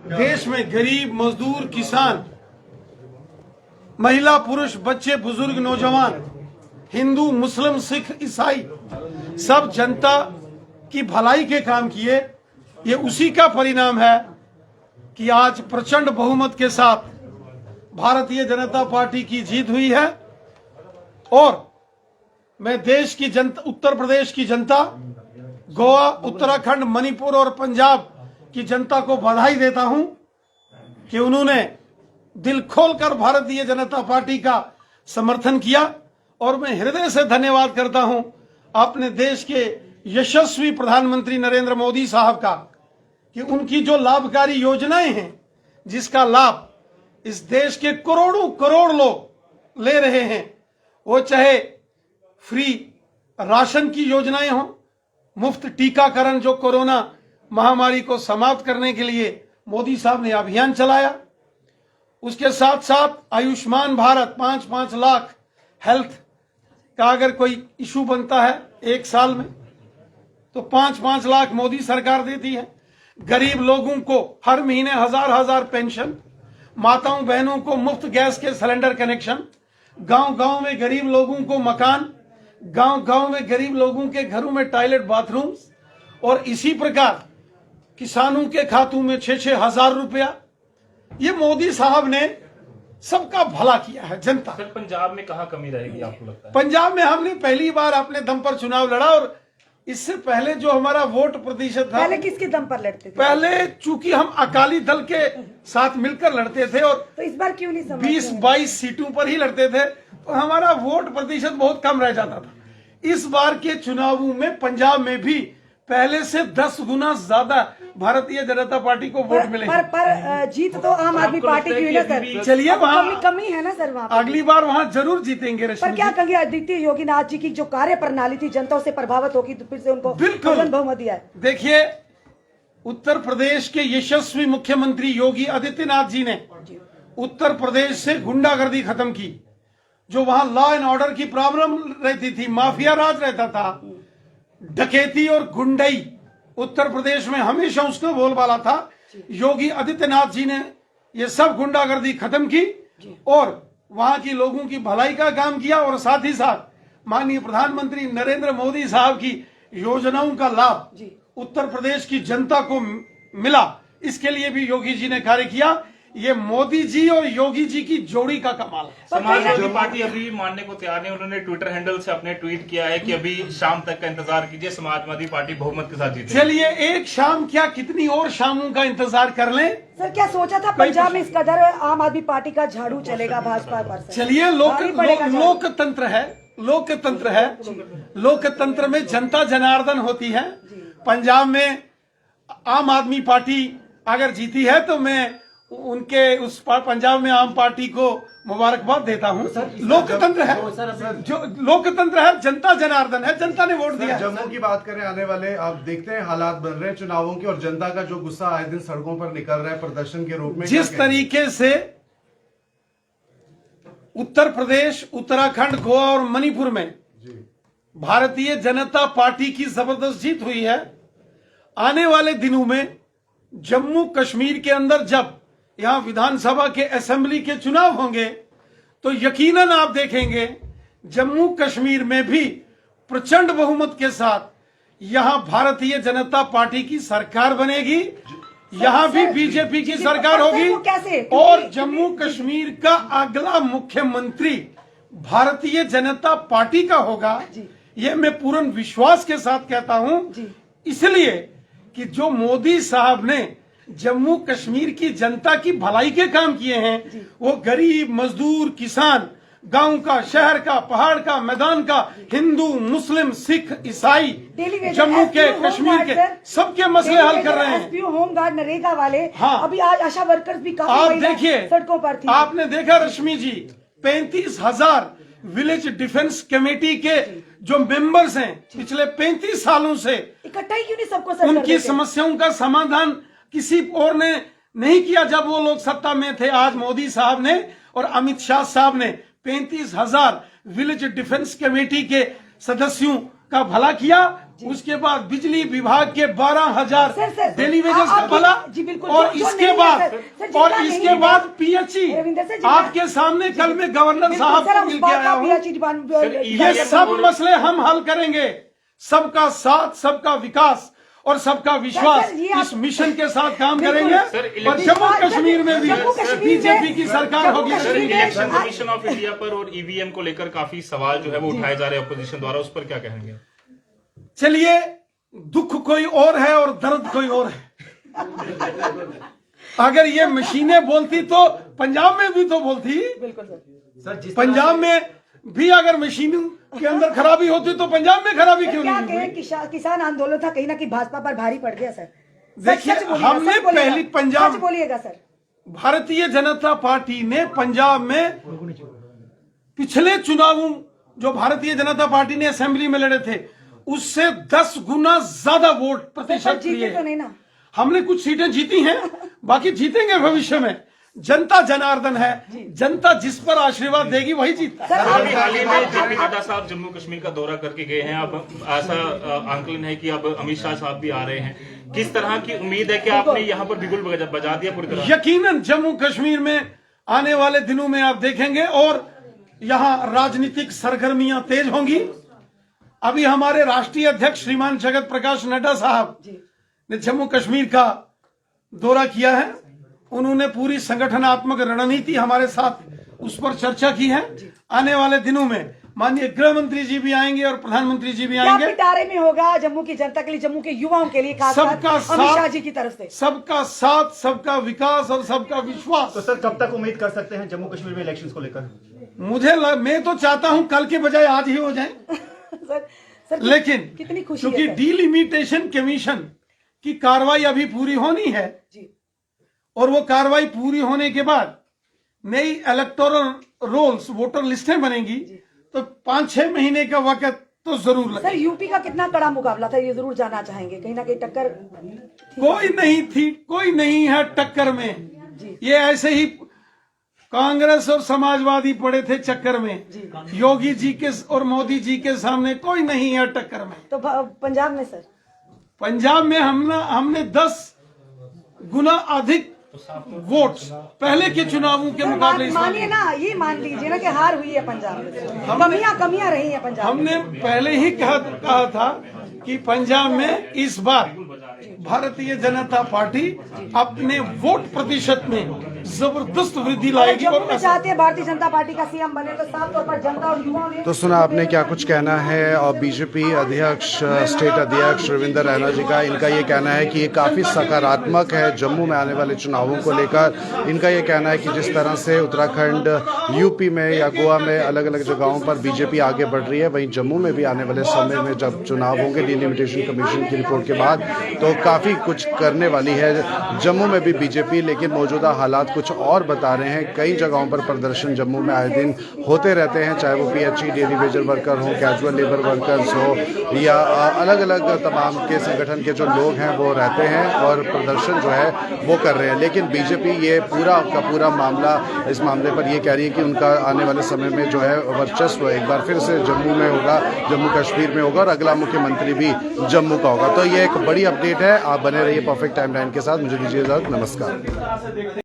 देश में गरीब, मजदूर, किसान, महिला, पुरुष, बच्चे, बुजुर्ग, नौजवान, हिंदू, मुस्लिम, सिख, ईसाई सब जनता की भलाई के काम किए। ये उसी का परिणाम है कि आज प्रचंड बहुमत के साथ भारतीय जनता पार्टी की जीत हुई है। और मैं देश की जनता, उत्तर प्रदेश की जनता, गोवा, उत्तराखंड, मणिपुर और पंजाब की जनता को बधाई देता हूं कि उन्होंने दिल खोलकर भारतीय जनता पार्टी का समर्थन किया। और मैं हृदय से धन्यवाद करता हूं अपने देश के यशस्वी प्रधानमंत्री नरेंद्र मोदी साहब का कि उनकी जो लाभकारी योजनाएं हैं, जिसका लाभ इस देश के करोड़ों करोड़ लोग ले रहे हैं, वो चाहे फ्री राशन की योजनाएं हों, मुफ्त टीकाकरण जो कोरोना महामारी को समाप्त करने के लिए मोदी साहब ने अभियान चलाया, उसके साथ साथ आयुष्मान भारत 5-5 लाख हेल्थ का अगर कोई इशू बनता है एक साल में तो 5-5 लाख मोदी सरकार देती है। गरीब लोगों को हर महीने 1000 पेंशन, माताओं बहनों को मुफ्त गैस के सिलेंडर कनेक्शन, गांव-गांव में गरीब लोगों को मकान, गांव-गांव में गरीब लोगों के घरों में टॉयलेट, बाथरूम्स, और इसी प्रकार किसानों के खातों में 6-6 हजार रुपया। ये मोदी साहब ने सबका भला किया है। जनता सर, पंजाब में कहाँ कमी रहेगी आपको लगता है? पंजाब में हमने पहली बार अपने दम पर चुनाव लड़ा, और इससे पहले जो हमारा वोट प्रतिशत था, पहले किसके दम पर लड़ते थे? पहले चूंकि हम अकाली दल के साथ मिलकर लड़ते थे और तो इस बार क्यों नहीं समझ? 20-22 सीटों पर ही लड़ते थे, तो हमारा वोट प्रतिशत बहुत कम रह जाता था। इस बार के चुनावों में पंजाब में भी पहले से 10 गुना ज्यादा भारतीय जनता पार्टी को वोट मिले। पर जीत तो आम आदमी पार्टी की हुई ना सर। चलिए वहाँ कमी है ना सर, वहाँ अगली बार वहाँ जरूर जीतेंगे। पर क्या कहेंगे आदित्य योगीनाथ जी की जो कार्य प्रणाली थी जनता से प्रभावित होगी तो फिर से उनको बिल्कुल बहुमत दिया है। देखिए, उत्तर प्रदेश के यशस्वी मुख्यमंत्री योगी आदित्यनाथ जी ने उत्तर प्रदेश से गुंडागर्दी खत्म की। जो वहां लॉ एंड ऑर्डर की प्रॉब्लम रहती थी, माफिया राज रहता था, डकैती और गुंडई उत्तर प्रदेश में हमेशा उसका बोलबाला था। योगी आदित्यनाथ जी ने ये सब गुंडागर्दी खत्म की और वहां की लोगों की भलाई का काम किया, और साथ ही साथ माननीय प्रधानमंत्री नरेंद्र मोदी साहब की योजनाओं का लाभ उत्तर प्रदेश की जनता को मिला। इसके लिए भी योगी जी ने कार्य किया। ये मोदी जी और योगी जी की जोड़ी का कमाल है। समाजवादी पार्टी अभी मानने को तैयार नहीं। उन्होंने ट्विटर हैंडल से अपने ट्वीट किया है कि अभी शाम तक का इंतजार कीजिए, समाजवादी पार्टी बहुमत के साथ जीतेगी। चलिए, एक शाम क्या कितनी और शामों का इंतजार कर लें। सर, क्या सोचा था पंजाब में इस कदर आम आदमी पार्टी का झाड़ू चलेगा भाजपा पर? चलिए, लोकतंत्र है, लोकतंत्र है। लोकतंत्र में जनता जनार्दन होती है। पंजाब में आम आदमी पार्टी अगर जीती है तो मैं उनके उस पंजाब में आम पार्टी को मुबारकबाद देता हूं। लोकतंत्र है, जो लोकतंत्र है, जनता जनार्दन है, जनता ने वोट दिया। जम्मू की बात करें, आने वाले आप देखते हैं हालात बन रहे हैं चुनावों की, और जनता का जो गुस्सा आए दिन सड़कों पर निकल रहा है प्रदर्शन के रूप में। जिस तरीके से उत्तर प्रदेश, उत्तराखंड, गोवा और मणिपुर में भारतीय जनता पार्टी की जबरदस्त जीत हुई है, आने वाले दिनों में जम्मू कश्मीर के अंदर जब यहां विधानसभा के असेंबली के चुनाव होंगे तो यकीनन आप देखेंगे जम्मू कश्मीर में भी प्रचंड बहुमत के साथ यहां भारतीय जनता पार्टी की सरकार बनेगी। यहां भी बीजेपी की सरकार होगी और जम्मू कश्मीर का अगला मुख्यमंत्री भारतीय जनता पार्टी का होगा। यह मैं पूर्ण विश्वास के साथ कहता हूं, इसलिए कि जो मोदी साहब ने जम्मू कश्मीर की जनता की भलाई के काम किए हैं, वो गरीब, मजदूर, किसान, गांव का, शहर का, पहाड़ का, मैदान का, हिंदू, मुस्लिम, सिख, ईसाई, जम्मू के, कश्मीर के सबके मसले हल कर रहे हैं। होमगार्ड, नरेगा वाले, हाँ, अभी आज आशा वर्कर्स भी काफी आप देखिए, सड़कों पर थी। आपने देखा रश्मि जी, 35,000 विलेज डिफेंस कमेटी के जो मेंबर्स हैं पिछले 35 सालों से इकट्ठा ही क्यों नहीं सबको उनकी समस्याओं का समाधान किसी और ने नहीं किया जब वो लोग सत्ता में थे। आज मोदी साहब ने और अमित शाह साहब ने 35,000 विलेज डिफेंस कमेटी के सदस्यों का भला किया उसके बाद बिजली विभाग के 12,000 सर, डेली वेजेस का आप- भला, जी, बिल्कुल, और जो इसके नहीं है, बाद सर, जितना और नहीं इसके है, बाद पीएचई रविंदर सर, जितना- आपके सामने कल में गवर्नर साहब सर, को हम मिल उस के बात आया का हूँ। ये सब और- मसले हम हल करेंगे। सबका साथ, सबका विकास और सबका विश्वास, सर, ये आप- इस मिशन के साथ काम बिल्कुल। करेंगे। सर, और जम्मू कश्मीर में भी जम्मू कश्मीर में- बीजेपी की सरकार जम्मू होगी। कश्मीर में- इलेक्शन कमीशन ऑफ इंडिया पर और ईवीएम को लेकर काफी सवाल जो है वो उठाए जा रहे हैं अपोजिशन द्वारा, उस पर क्या कहेंगे? चलिए, दुख कोई और है और दर्द कोई और है। अगर ये मशीनें बोलती तो पंजाब में भी तो बोलती। बिल्कुल सर। पंजाब में भी अगर मशीनों के अंदर खराबी होती तो पंजाब में खराबी क्यों क्या नहीं कहें, हुई? किसान आंदोलन था, कहीं ना कहीं भाजपा पर भारी पड़ गया सर। देखिए, सच बोलिएगा, हमने सच बोलिएगा, पहली पंजाब- सच बोलिएगा सर। भारतीय जनता पार्टी ने पंजाब में पिछले चुनावों जो भारतीय जनता पार्टी ने असेंबली में लड़े थे उससे 10 गुना ज्यादा वोट सर, प्रतिशत जीते लिए। तो नहीं ना। हमने कुछ सीटें जीती हैं, बाकी जीतेंगे भविष्य में। जनता जनार्दन है, जनता जिस पर आशीर्वाद देगी वही जीतता है। सर, अभी हाल ही में जेपी नड्डा साहब जम्मू कश्मीर का दौरा करके गए हैं। अब ऐसा आंकलन है कि अब अमित शाह साहब भी आ रहे हैं। किस तरह की उम्मीद है कि आपने यहाँ पर बिगुल बजा दिया पूरी तरह? यकीनन जम्मू कश्मीर में आने वाले दिनों में आप देखेंगे और यहाँ राजनीतिक सरगर्मियां तेज होंगी। अभी हमारे राष्ट्रीय अध्यक्ष श्रीमान जगत प्रकाश नड्डा साहब ने जम्मू कश्मीर का दौरा किया है। उन्होंने पूरी संगठनात्मक रणनीति हमारे साथ उस पर चर्चा की है। आने वाले दिनों में माननीय गृह मंत्री जी भी आएंगे और प्रधानमंत्री जी भी क्या आएंगे। पिटारे में होगा जम्मू की जनता के लिए, जम्मू के युवाओं के लिए, खासकर सबका अमित शाह साथ, जी की तरफ से? सबका साथ, सबका विकास और सबका विश्वास। तो सर कब तक उम्मीद कर सकते हैं जम्मू कश्मीर में इलेक्शंस को लेकर? मैं तो चाहता हूं कल के बजाय आज ही हो जाए। सर, लेकिन कितनी खुशी क्योंकि है सर। डीलिमिटेशन कमीशन की कार्रवाई अभी पूरी होनी है जी। और वो कार्रवाई पूरी होने के बाद नई इलेक्टोरल रोल्स, वोटर लिस्टें बनेंगी, तो 5-6 महीने का वक्त तो जरूर सर, लगेगा। यूपी का कितना कड़ा मुकाबला था, ये जरूर जानना चाहेंगे। कहीं ना कहीं टक्कर कोई नहीं है टक्कर में। ये ऐसे ही कांग्रेस और समाजवादी पड़े थे चक्कर में। योगी जी के और मोदी जी के सामने कोई नहीं है टक्कर में। तो पंजाब में सर? पंजाब में हमने 10 गुना अधिक वोट पहले के चुनावों के मुकाबले इस बार मानिए ना, ये मान लीजिए ना कि हार हुई है पंजाब में, कमियां रही है पंजाब में। हमने पहले ही कहा था कि पंजाब में इस बार भारतीय जनता पार्टी अपने वोट प्रतिशत में जबरदस्त वृद्धि लाएगी। जम्मू और में चाहते हैं भारतीय जनता पार्टी का सीएम बने, तो साफ तौर पर जनता और युवाओं ने तो सुना आपने क्या कुछ कहना है। और बीजेपी अध्यक्ष, स्टेट अध्यक्ष रविंदर रैना जी का, इनका ये कहना है कि ये काफ़ी सकारात्मक है जम्मू में आने वाले चुनावों को लेकर। इनका ये कहना है कि जिस तरह से उत्तराखंड, यूपी में या गोवा में अलग अलग जगहों पर बीजेपी आगे बढ़ रही है, वहीं जम्मू में भी आने वाले समय में जब चुनाव होंगे डिलिमिटेशन कमीशन की रिपोर्ट के बाद, तो काफ़ी कुछ करने वाली है जम्मू में भी बीजेपी। लेकिन मौजूदा हालात कुछ और बता रहे हैं। कई जगहों पर प्रदर्शन जम्मू में आए दिन होते रहते हैं, चाहे वो पीएचई, डेली वेजर वर्कर हो, कैजुअल लेबर वर्कर्स हो, या अलग अलग तमाम के संगठन के जो लोग हैं वो रहते हैं और प्रदर्शन जो है वो कर रहे हैं। लेकिन बीजेपी ये पूरा का पूरा मामला, इस मामले पर ये कह रही है कि उनका आने वाले समय में जो है वर्चस्व एक बार फिर से जम्मू में होगा, जम्मू कश्मीर में होगा, और अगला मुख्यमंत्री भी जम्मू का होगा। तो ये एक बड़ी अपडेट है। आप बने रहिए परफेक्ट टाइमलाइन के साथ। मुझे दीजिए इजाजत, नमस्कार।